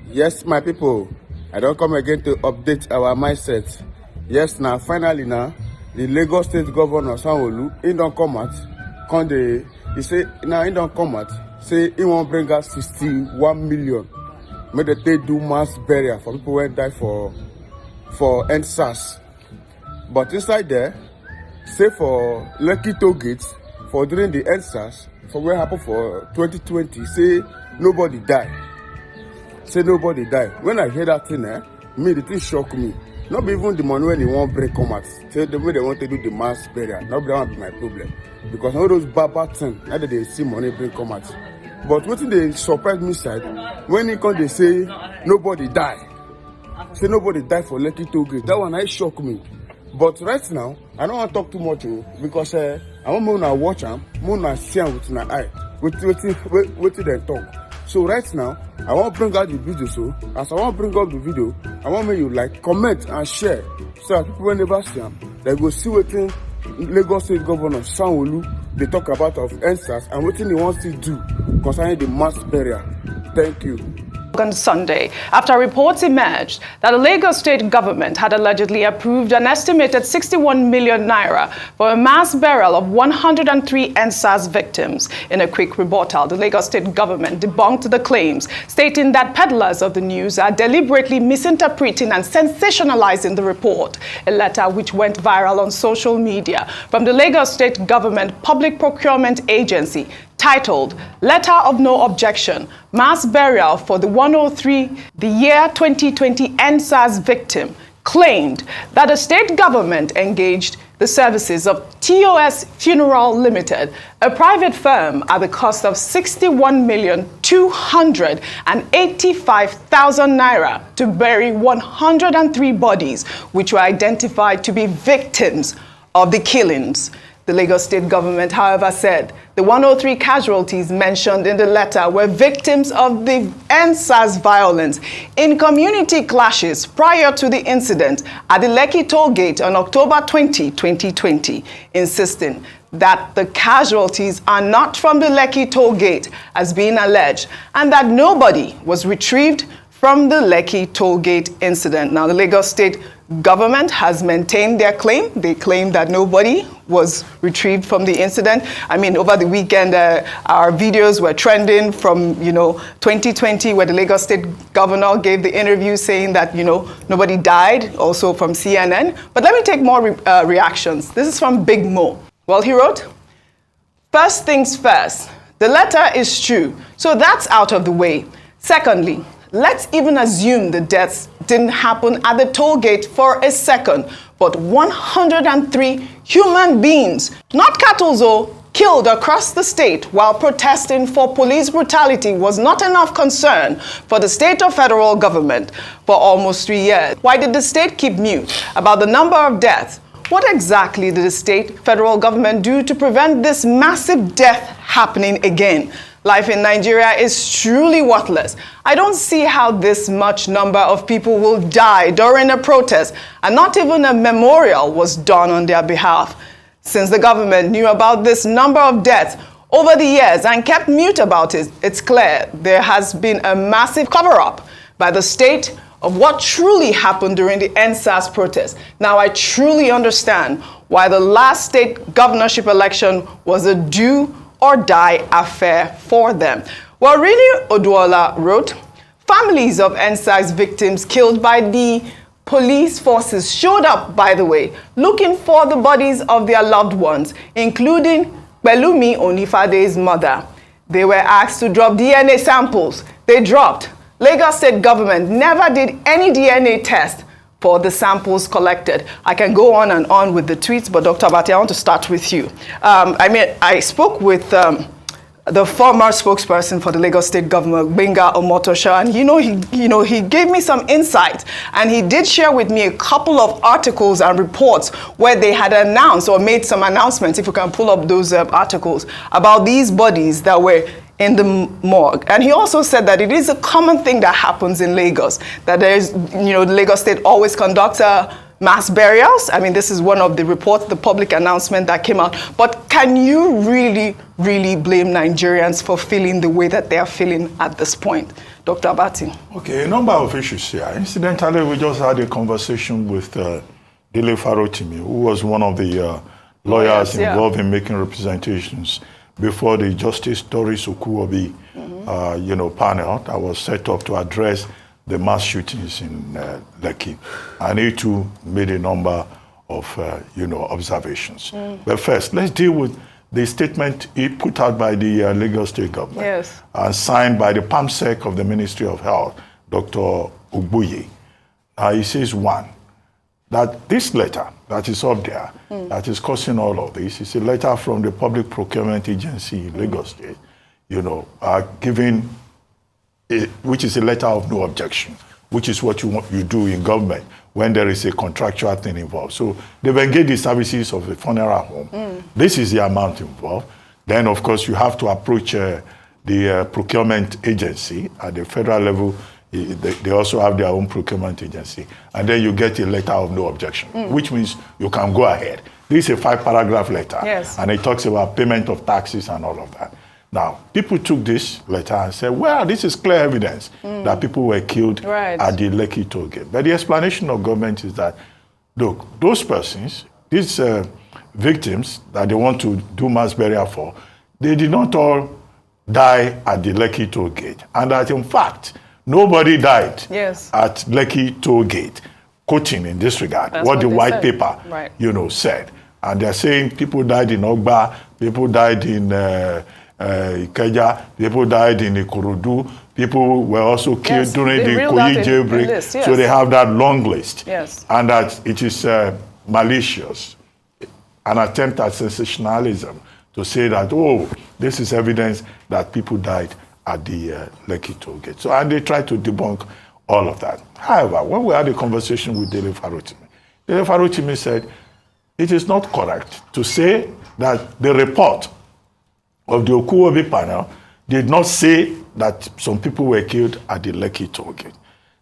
Yes, my people, I don't come again to update our mindset. Yes, now finally now, the Lagos State Governor Sanwolu, he don't come out, he say, now he don't come out, say he won't bring us 61 million. Make they do mass burial for people who die for NSAS. But inside there, say for Lekki toll gates, for during the NSAS, for what happened for 2020, say nobody died. Say nobody died. When I hear that thing, the thing shock me. Not even the money when they want break come out. Say the way they want to do the mass burial. Not that won't be my problem. Because all those bad things, now that they see money bring come out. But what they surprise me side, when they come they say nobody died. Say nobody died for Lekki toll gate. That one I shock me. But right now, I don't want to talk too much because I want to watch them, to see them with my eye. Wait till they talk. So right now, I want to bring out the video. So as I want to bring out the video, I want you like, comment and share. So that people will never see them. They go see what Lagos State Governor Sanwolu they talk about of NSAS and what he wants to do concerning the mass burial. Thank you. On Sunday, after reports emerged that the Lagos state government had allegedly approved an estimated 61 million naira for a mass burial of 103 NSAS victims. In a quick rebuttal, the Lagos state government debunked the claims, stating that peddlers of the news are deliberately misinterpreting and sensationalizing the report. A letter which went viral on social media from the Lagos state government public procurement agency titled Letter of No Objection, Mass Burial for the 103, the year 2020 NSAS victim, claimed that the state government engaged the services of TOS Funeral Limited, a private firm, at the cost of 61,285,000 naira to bury 103 bodies, which were identified to be victims of the killings. The Lagos state government, however, said the 103 casualties mentioned in the letter were victims of the NSAS violence in community clashes prior to the incident at the Lekki toll gate on October 20, 2020, insisting that the casualties are not from the Lekki toll gate as being alleged and that nobody was retrieved from the Lekki toll gate incident. Now, the Lagos state government has maintained their claim. They claim that nobody was retrieved from the incident. I mean, over the weekend, our videos were trending from, 2020, where the Lagos state governor gave the interview saying that, nobody died, also from CNN. But let me take more reactions. This is from Big Mo. Well, he wrote, "First things first, the letter is true, so that's out of the way. Secondly, let's even assume the deaths didn't happen at the toll gate for a second, but 103 human beings, not cattle, killed across the state while protesting for police brutality was not enough concern for the state or federal government for almost 3 years. Why did the state keep mute about the number of deaths? What exactly did the state, federal government do to prevent this massive death happening again? Life in Nigeria is truly worthless. I don't see how this much number of people will die during a protest, and not even a memorial was done on their behalf. Since the government knew about this number of deaths over the years and kept mute about it, it's clear there has been a massive cover-up by the state of what truly happened during the NSAS protest. Now, I truly understand why the last state governorship election was a do or die affair for them. Well, Rini Oduola wrote, families of NSAS victims killed by the police forces showed up, by the way, looking for the bodies of their loved ones, including Belumi Onifade's mother. They were asked to drop DNA samples. They dropped. Lagos state government never did any DNA test for the samples collected. I can go on and on with the tweets, but Dr. Abati, I want to start with you. I spoke with the former spokesperson for the Lagos state government, Benga Omotosha, and he gave me some insight, and he did share with me a couple of articles and reports where they had announced or made some announcements, if you can pull up those articles, about these bodies that were in the morgue. And he also said that it is a common thing that happens in Lagos, that there's, the Lagos state always conducts mass burials. I mean, this is one of the reports, the public announcement that came out. But can you really, really blame Nigerians for feeling the way that they are feeling at this point? Dr. Abati. Okay, a number of issues here. Incidentally, we just had a conversation with Dele Farotimi, who was one of the lawyers involved in making representations before the Justice Doris Okuwobi, panel that was set up to address the mass shootings in Lekki. And he too made a number of, observations. But first, let's deal with the statement he put out by the Lagos State government and signed by the PAMSEC of the Ministry of Health, Dr. Ogbuye. He says, one, that this letter that is up there, that is causing all of this, is a letter from the Public Procurement Agency in Lagos State, giving, which is a letter of no objection, which is what you do in government when there is a contractual thing involved. So they've engaged the services of the funeral home. This is the amount involved. Then, of course, you have to approach the procurement agency at the federal level. They also have their own procurement agency. And then you get a letter of no objection, which means you can go ahead. This is a 5-paragraph letter. And it talks about payment of taxes and all of that. Now, people took this letter and said, well, this is clear evidence that people were killed at the Lekki toll gate. But the explanation of government is that, look, those persons, these victims that they want to do mass burial for, they did not all die at the Lekki toll gate. And that, in fact, nobody died at Lekki toll gate, quoting in this regard what the white paper, said. And they're saying people died in Ogba, people died in Ikeja, people died in Ikorodu, people were also killed during the Ikoyi jailbreak. So they have that long list. And that it is malicious, an attempt at sensationalism to say that, oh, this is evidence that people died at the Lekki toll gate. So, and they tried to debunk all of that. However, when we had a conversation with Dele Farotimi said, it is not correct to say that the report of the Okuwobi panel did not say that some people were killed at the Lekki toll gate.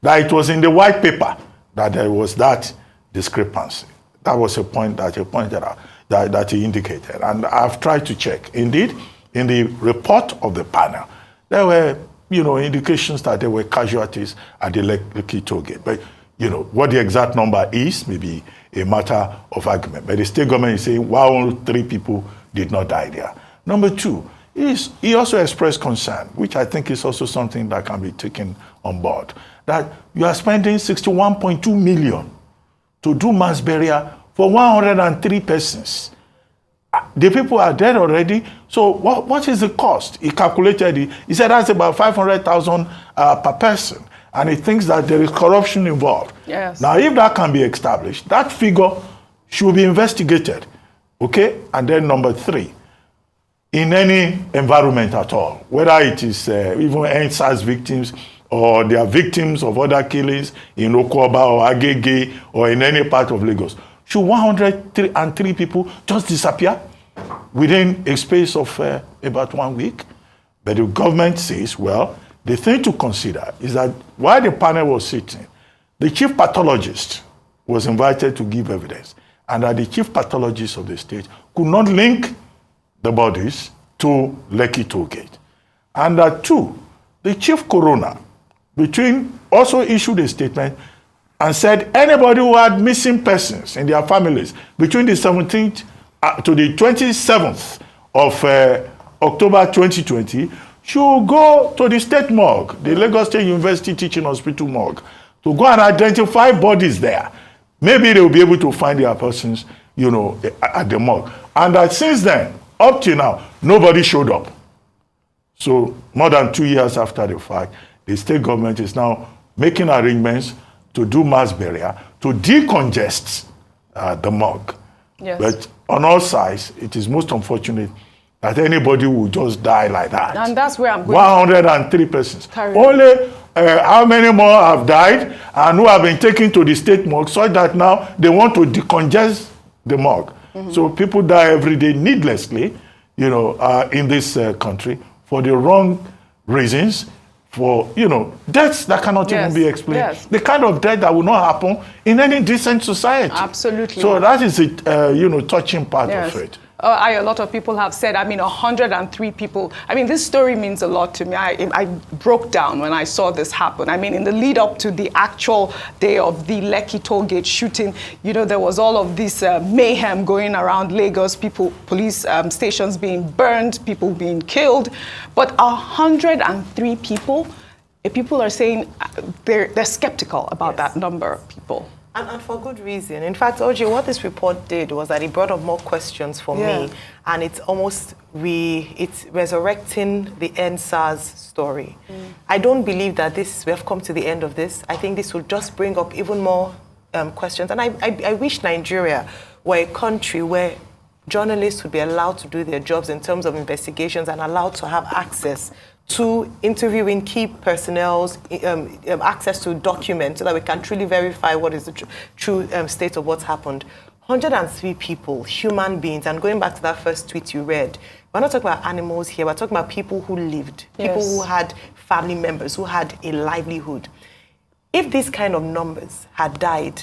That it was in the white paper that there was that discrepancy. That was a point that he pointed out, that he indicated. And I've tried to check. Indeed, in the report of the panel, there were, indications that there were casualties at the Lekki toll gate. But, what the exact number is may be a matter of argument. But the state government is saying, well, only 3 people did not die there. Number 2, he also expressed concern, which I think is also something that can be taken on board, that you are spending 61.2 million to do mass burial for 103 persons. The people are dead already. So what is the cost? He calculated it. He said that's about 500,000 per person. And he thinks that there is corruption involved. Now, if that can be established, that figure should be investigated. Okay? And then number 3, in any environment at all, whether it is even NSAS victims or they are victims of other killings in Okoba or Agege or in any part of Lagos, should 103 people just disappear within a space of about 1 week? But the government says, well, the thing to consider is that while the panel was sitting, the chief pathologist was invited to give evidence, and that the chief pathologist of the state could not link the bodies to Lekki toll gate. And that 2, the chief coroner also issued a statement and said anybody who had missing persons in their families between the 17th to the 27th of October 2020 should go to the state morgue, the Lagos State University Teaching Hospital morgue, to go and identify bodies there. Maybe they will be able to find their persons, at the morgue. And that since then, up till now, nobody showed up. So more than 2 years after the fact, the state government is now making arrangements to do mass burial, to decongest the morgue. But on all sides, it is most unfortunate that anybody will just die like that. And that's where I'm going. 103 persons. Only how many more have died and who have been taken to the state morgue, so that now they want to decongest the morgue. So people die every day needlessly, in this country for the wrong reasons, for, deaths that cannot even be explained. The kind of death that will not happen in any decent society. Absolutely. So that is it, touching part of it. a lot of people have said, 103 people. This story means a lot to me. I broke down when I saw this happen. In the lead up to the actual day of the Lekki toll gate shooting, there was all of this mayhem going around Lagos, police stations being burned, people being killed. But 103 people, people are saying they're skeptical about that number of people. And for good reason. In fact, OJ, what this report did was that it brought up more questions for me, and it's almost it's resurrecting the NSAS story. I don't believe that we have come to the end of this. I think this will just bring up even more questions. And I wish Nigeria were a country where journalists would be allowed to do their jobs in terms of investigations and allowed to have access to interviewing key personnel, access to documents so that we can truly verify what is the true state of what's happened. 103 people, human beings, and going back to that first tweet you read, we're not talking about animals here, we're talking about people who lived, people who had family members, who had a livelihood. If these kind of numbers had died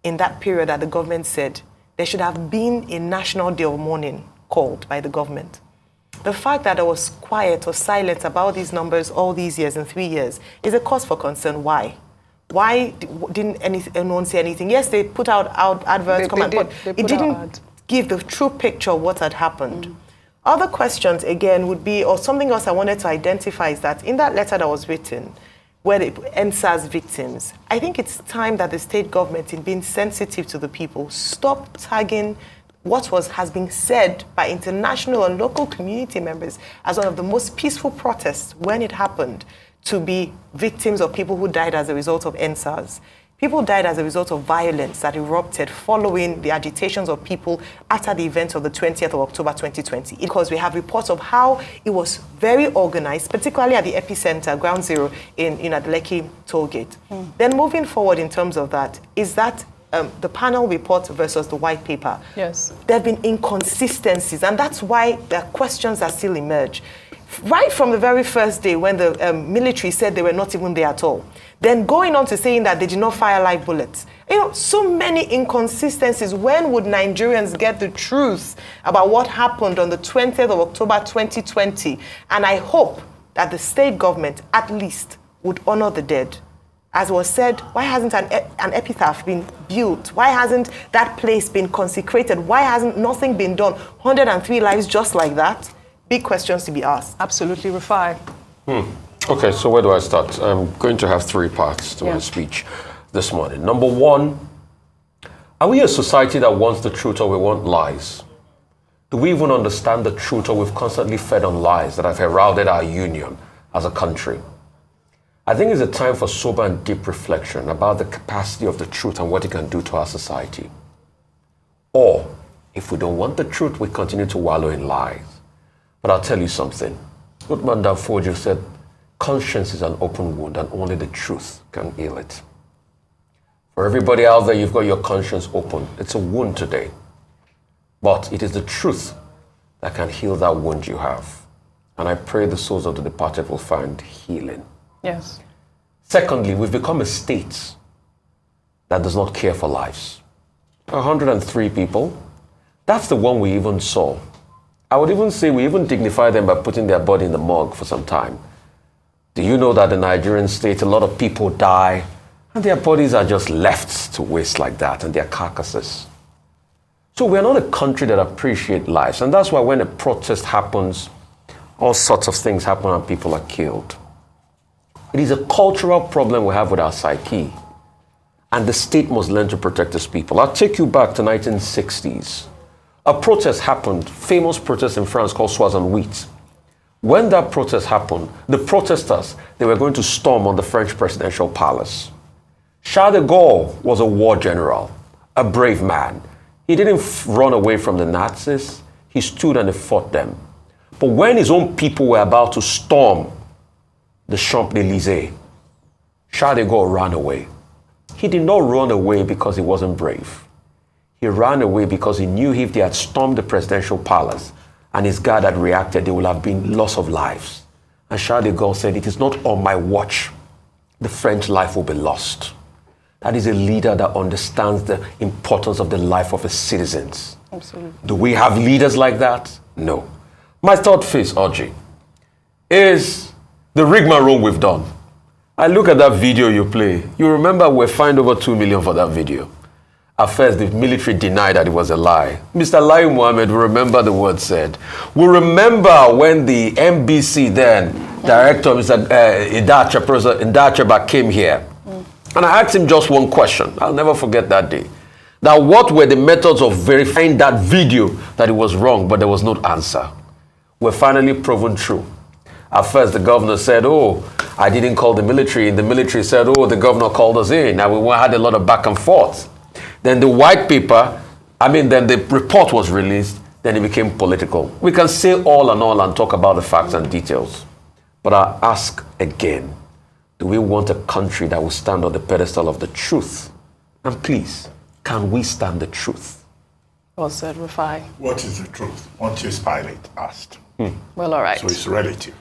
in that period that the government said, there should have been a national day of mourning called by the government. The fact that there was quiet or silence about these numbers all these years, in 3 years, is a cause for concern. Why? Why didn't anyone say anything? Yes, they put out adverts, but it didn't give the true picture of what had happened. Other questions, again, would be, or something else I wanted to identify, is that in that letter that was written, where the NSAS victims, I think it's time that the state government, in being sensitive to the people, stop tagging what has been said by international and local community members as one of the most peaceful protests when it happened, to be victims of people who died as a result of NSAS. People died as a result of violence that erupted following the agitations of people after the events of the 20th of October 2020. Because we have reports of how it was very organized, particularly at the epicenter, ground zero, at the Lekki toll gate. Then moving forward in terms of that, is that the panel report versus the white paper. Yes. There have been inconsistencies, and that's why the questions that still emerge. Right from the very first day when the military said they were not even there at all, then going on to saying that they did not fire live bullets. So many inconsistencies. When would Nigerians get the truth about what happened on the 20th of October 2020? And I hope that the state government at least would honor the dead. As was said, why hasn't an epitaph been built? Why hasn't that place been consecrated? Why hasn't nothing been done? 103 lives just like that? Big questions to be asked. Absolutely, Rufai. Okay, so where do I start? I'm going to have 3 parts to my speech this morning. Number 1, are we a society that wants the truth or we want lies? Do we even understand the truth, or we've constantly fed on lies that have heralded our union as a country? I think it's a time for sober and deep reflection about the capacity of the truth and what it can do to our society. Or, if we don't want the truth, we continue to wallow in lies. But I'll tell you something. Goodman Danfodio said, conscience is an open wound and only the truth can heal it. For everybody out there, you've got your conscience open. It's a wound today. But it is the truth that can heal that wound you have. And I pray the souls of the departed will find healing. Yes. Secondly, we've become a state that does not care for lives. 103 people, that's the one we even saw. I would even say we even dignify them by putting their body in the morgue for some time. Do you know that in the Nigerian state, a lot of people die and their bodies are just left to waste like that, and their carcasses? So we're not a country that appreciates lives, and that's why when a protest happens, all sorts of things happen and people are killed. It is a cultural problem we have with our psyche, and the state must learn to protect its people. I'll take you back to 1960s. A protest happened, famous protest in France called Sois en Huit. When that protest happened, the protesters, they were going to storm on the French presidential palace. Charles de Gaulle was a war general, a brave man. He didn't run away from the Nazis. He stood and he fought them. But when his own people were about to storm the Champs-Élysées, Charles de Gaulle ran away. He did not run away because he wasn't brave. He ran away because he knew if they had stormed the presidential palace and his guard had reacted, there would have been loss of lives. And Charles de Gaulle said, it is not on my watch the French life will be lost. That is a leader that understands the importance of the life of his citizens. Absolutely. Do we have leaders like that? No. My third phase, Audrey, is the rigmarole we've done. I look at that video you play. You remember we fined over 2 million for that video. At first, the military denied that it was a lie. Mr. Lai Mohammed, we remember the word said. We remember when the MBC then, director, Mr. Professor Indacheba came here. And I asked him just one question. I'll never forget that day. Now, what were the methods of verifying that video that it was wrong, but there was no answer? We're finally proven true. At first, the governor said, oh, I didn't call the military. And the military said, oh, the governor called us in. Now, we had a lot of back and forth. Then the white paper, then the report was released. Then it became political. We can say all and talk about the facts and details. But I ask again, do we want a country that will stand on the pedestal of the truth? And please, can we stand the truth? Well said, Rufai. What is the truth? Pontius Pilate asked. Well, all right. So it's relative.